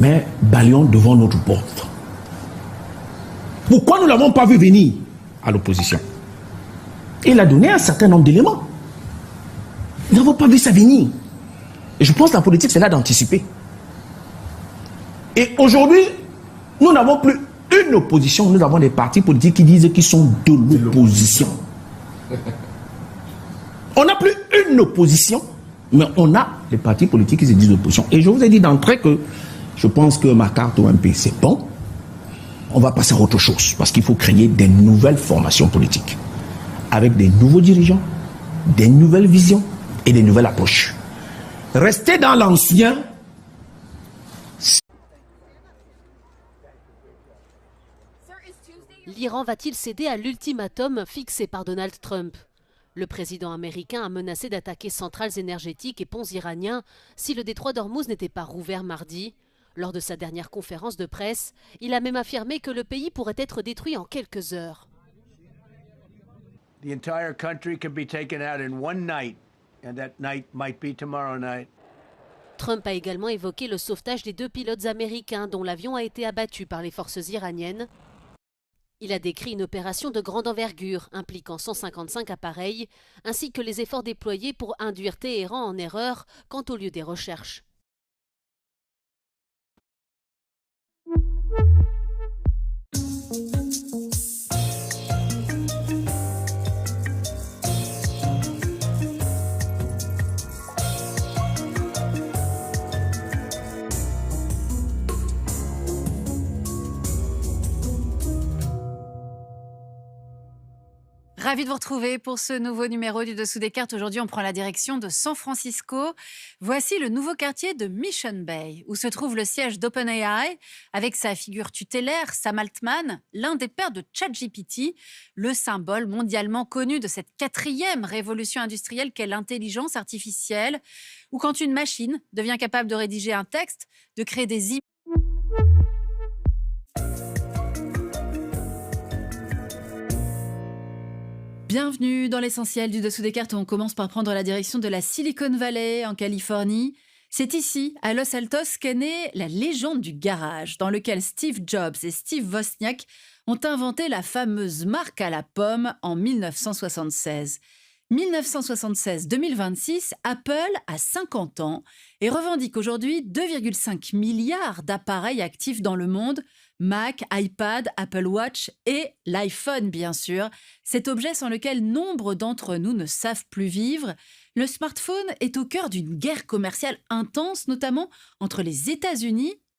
mais balayons devant notre porte. Pourquoi nous ne l'avons pas vu venir à l'opposition? Il a donné un certain nombre d'éléments. Nous n'avons pas vu ça venir. Et je pense que la politique, c'est là d'anticiper. Et aujourd'hui, nous n'avons plus une opposition, nous avons des partis politiques qui disent qu'ils sont de l'opposition. On n'a plus une opposition, mais on a des partis politiques qui se disent opposition. Et je vous ai dit d'entrée que je pense que ma carte OMP, c'est bon. On va passer à autre chose, parce qu'il faut créer des nouvelles formations politiques, avec des nouveaux dirigeants, des nouvelles visions et des nouvelles approches. Rester dans l'ancien. L'Iran va-t-il céder à l'ultimatum fixé par Donald Trump? Le président américain a menacé d'attaquer centrales énergétiques et ponts iraniens si le détroit d'Ormuz n'était pas rouvert mardi. Lors de sa dernière conférence de presse, il a même affirmé que le pays pourrait être détruit en quelques heures. The entire country can be taken out in one night, and that night might be tomorrow night. Trump a également évoqué le sauvetage des 2 pilotes américains dont l'avion a été abattu par les forces iraniennes. Il a décrit une opération de grande envergure impliquant 155 appareils, ainsi que les efforts déployés pour induire Téhéran en erreur quant au lieu des recherches. Ravi de vous retrouver pour ce nouveau numéro du Dessous des cartes. Aujourd'hui, on prend la direction de San Francisco. Voici le nouveau quartier de Mission Bay, où se trouve le siège d'OpenAI, avec sa figure tutélaire, Sam Altman, l'un des pères de ChatGPT, le symbole mondialement connu de cette 4e révolution industrielle qu'est l'intelligence artificielle, où quand une machine devient capable de rédiger un texte, de créer des images. Bienvenue dans l'essentiel du Dessous des cartes. On commence par prendre la direction de la Silicon Valley en Californie. C'est ici, à Los Altos, qu'est née la légende du garage, dans lequel Steve Jobs et Steve Wozniak ont inventé la fameuse marque à la pomme en 1976. 1976-2026, Apple a 50 ans et revendique aujourd'hui 2,5 milliards d'appareils actifs dans le monde, Mac, iPad, Apple Watch et l'iPhone bien sûr, cet objet sans lequel nombre d'entre nous ne savent plus vivre. Le smartphone est au cœur d'une guerre commerciale intense, notamment entre les États-Unis